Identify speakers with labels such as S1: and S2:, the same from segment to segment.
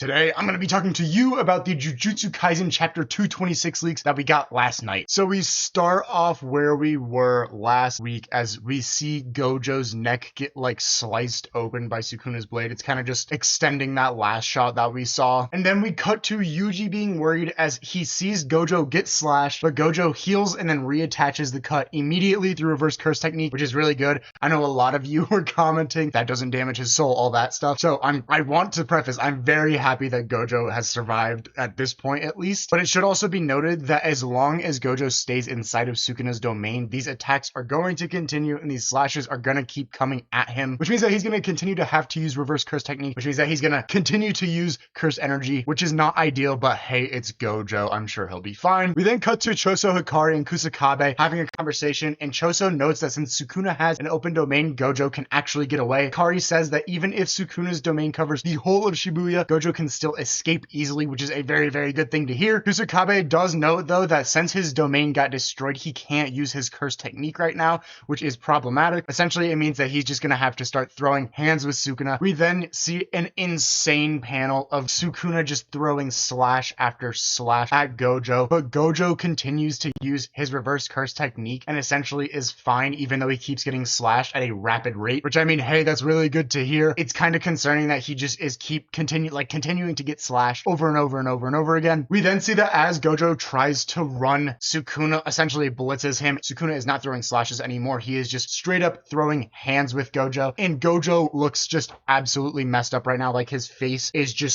S1: Today, I'm going to be talking to you about the Jujutsu Kaisen Chapter 226 leaks that we got last night. So we start off where we were last week as we see Gojo's neck get sliced open by Sukuna's blade. It's kind of just extending that last shot that we saw. And then we cut to Yuji being worried as he sees Gojo get slashed, but Gojo heals and then reattaches the cut immediately through reverse curse technique, which is really good. I know a lot of you were commenting that doesn't damage his soul, all that stuff. So I want to preface, I'm very happy that Gojo has survived at this point at least, but it should also be noted that as long as Gojo stays inside of Sukuna's domain, these attacks are going to continue and these slashes are going to keep coming at him, which means that he's going to continue to have to use reverse curse technique, which means that he's going to continue to use curse energy, which is not ideal, but hey, it's Gojo. I'm sure he'll be fine. We then cut to Choso, Hikari, and Kusakabe having a conversation, and Choso notes that since Sukuna has an open domain, Gojo can actually get away. Hikari says that even if Sukuna's domain covers the whole of Shibuya, Gojo can still escape easily, which is a very, very good thing to hear. Kusakabe does note, though, that since his domain got destroyed, he can't use his curse technique right now, which is problematic. Essentially, it means that he's just going to have to start throwing hands with Sukuna. We then see an insane panel of Sukuna just throwing slash after slash at Gojo, but Gojo continues to use his reverse curse technique and essentially is fine, even though he keeps getting slashed at a rapid rate, which I mean, hey, that's really good to hear. It's kind of concerning that he just is continuing to get slashed over and over and over and over again. We then see that as Gojo tries to run, Sukuna essentially blitzes him. Sukuna is not throwing slashes anymore. He is just straight up throwing hands with Gojo, and Gojo looks just absolutely messed up right now. Like, his face is just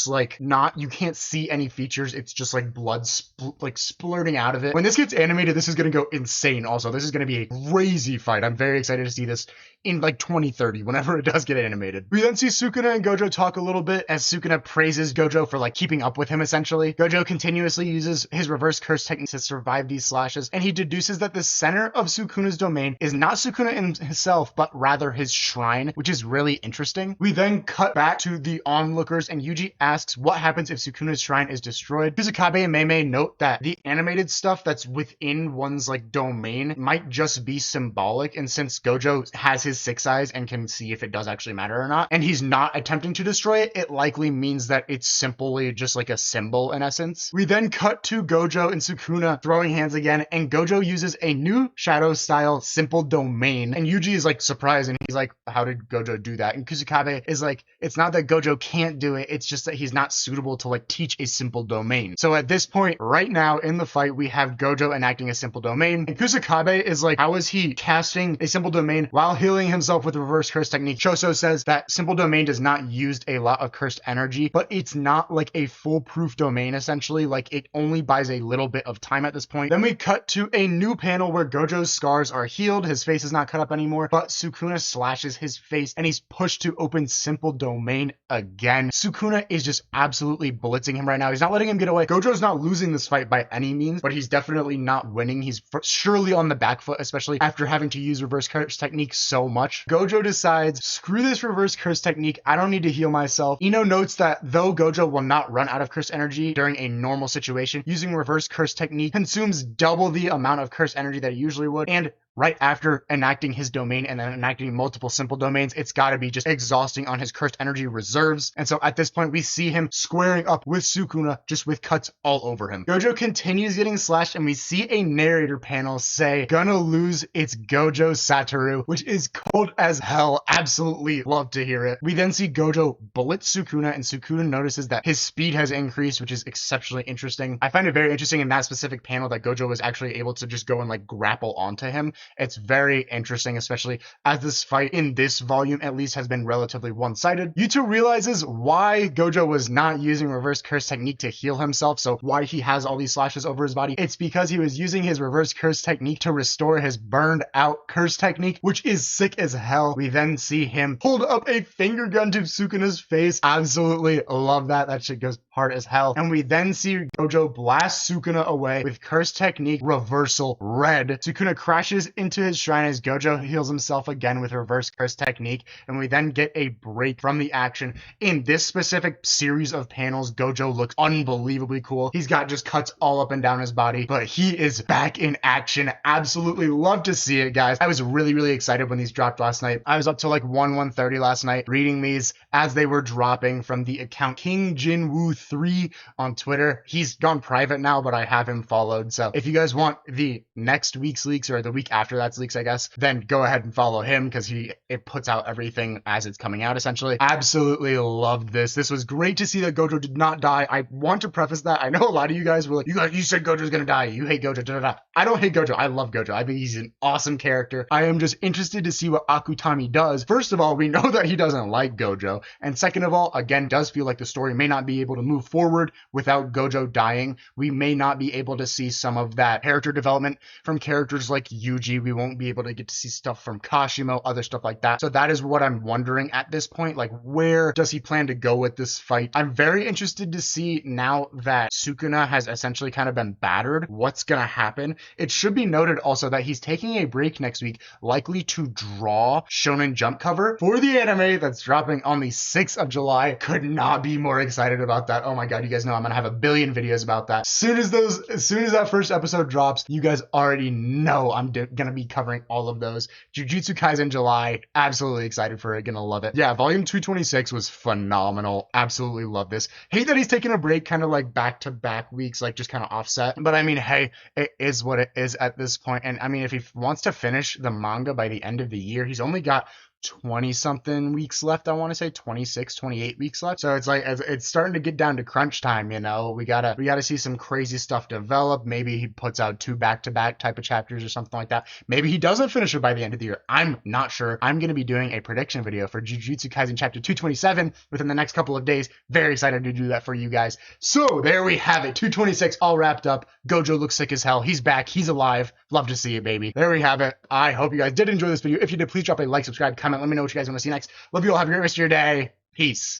S1: you can't see any features. It's just like blood splurting out of it. When this gets animated, this is going to go insane. Also, this is going to be a crazy fight. I'm very excited to see this in 2030 whenever it does get animated. We then see Sukuna and Gojo talk a little bit as Sukuna praises Gojo for keeping up with him essentially. Gojo continuously uses his reverse curse technique to survive these slashes, and he deduces that the center of Sukuna's domain is not Sukuna himself, but rather his shrine, which is really interesting. We then cut back to the onlookers, and Yuji asks what happens if Sukuna's shrine is destroyed. Kusakabe and Meimei note that the animated stuff that's within one's domain might just be symbolic, and since Gojo has his 6 eyes and can see if it does actually matter or not, and he's not attempting to destroy it, it likely means that it's simply just a symbol in essence. We then cut to Gojo and Sukuna throwing hands again, and Gojo uses a new shadow style simple domain, and Yuji is surprised, and he's like, how did Gojo do that? And Kusakabe is like, it's not that Gojo can't do it, it's just that he's not suitable to teach a simple domain. So at this point right now in the fight, we have Gojo enacting a simple domain, and Kusakabe is like, how is he casting a simple domain while healing himself with reverse curse technique? Choso says that simple domain does not use a lot of cursed energy, but it's not a foolproof domain essentially. It only buys a little bit of time at this point. Then we cut to a new panel where Gojo's scars are healed, his face is not cut up anymore, but Sukuna slashes his face and he's pushed to open simple domain again. Sukuna is just absolutely blitzing him right now. He's not letting him get away. Gojo's not losing this fight by any means, but he's definitely not winning. He's surely on the back foot, especially after having to use reverse curse technique so much. Gojo decides, screw this reverse curse technique, I don't need to heal myself. Ino notes that though Gojo will not run out of curse energy during a normal situation, using reverse curse technique consumes double the amount of curse energy that he usually would, and right after enacting his domain and then enacting multiple simple domains, it's got to be just exhausting on his cursed energy reserves. And so at this point, we see him squaring up with Sukuna, just with cuts all over him. Gojo continues getting slashed, and we see a narrator panel say, gonna lose, it's Gojo Satoru, which is cold as hell. Absolutely love to hear it. We then see Gojo blitz Sukuna, and Sukuna notices that his speed has increased, which is exceptionally interesting. I find it very interesting in that specific panel that Gojo was actually able to just go and grapple onto him. It's very interesting, especially as this fight in this volume at least has been relatively one-sided. Yuto realizes why Gojo was not using reverse curse technique to heal himself, so why he has all these slashes over his body. It's because he was using his reverse curse technique to restore his burned out curse technique, which is sick as hell. We then see him hold up a finger gun to Sukuna's face. Absolutely love that. That shit goes hard as hell. And we then see Gojo blast Sukuna away with curse technique reversal red. Sukuna crashes into his shrine as Gojo heals himself again with reverse curse technique, and we then get a break from the action. In this specific series of panels, Gojo looks unbelievably cool. He's got just cuts all up and down his body, but he is back in action. Absolutely love to see it, guys. I was really excited when these dropped last night. I was up till like 1:30 last night reading these as they were dropping from the account King Jinwoo 3 on Twitter. He's gone private now, but I have him followed. So if you guys want the next week's leaks, or the week after that's leaks, I guess, then go ahead and follow him, because it puts out everything as it's coming out, essentially. Absolutely loved this. This was great to see that Gojo did not die. I want to preface that. I know a lot of you guys were like, you said Gojo's gonna die. You hate Gojo. I don't hate Gojo. I love Gojo. I think he's an awesome character. I am just interested to see what Akutami does. First of all, we know that he doesn't like Gojo. And second of all, again, does feel like the story may not be able to move forward without Gojo dying. We may not be able to see some of that character development from characters like Yuji. We won't be able to get to see stuff from Kashimo, other stuff like that. So that is what I'm wondering at this point. Like, where does he plan to go with this fight? I'm very interested to see, now that Sukuna has essentially kind of been battered, what's gonna happen. It should be noted also that he's taking a break next week, likely to draw Shonen Jump cover for the anime that's dropping on the 6th of July. Could not be more excited about that. Oh my god, you guys know I'm gonna have a billion videos about that. As soon as that first episode drops, you guys already know I'm gonna be covering all of those. Jujutsu Kaisen July, absolutely excited for it, gonna love it. Yeah, volume 226 was phenomenal. Absolutely love this. Hate that he's taking a break, kind of like back-to-back weeks, like just kind of offset. But I mean, hey, it is what it is at this point. And I mean, if he wants to finish the manga by the end of the year, he's only got 20 something weeks left. I want to say 26, 28 weeks left. So it's like, it's starting to get down to crunch time, you know. We gotta see some crazy stuff develop. Maybe he puts out 2 back-to-back type of chapters or something like that. Maybe he doesn't finish it by the end of the year. I'm not sure. I'm going to be doing a prediction video for Jujutsu Kaisen chapter 227 within the next couple of days. Very excited to do that for you guys. So there we have it. 226 all wrapped up. Gojo looks sick as hell. He's back. He's alive. Love to see it, baby. There we have it. I hope you guys did enjoy this video. If you did, please drop a like, subscribe, comment. Let me know what you guys want to see next. Love you all. Have a great rest of your day. Peace.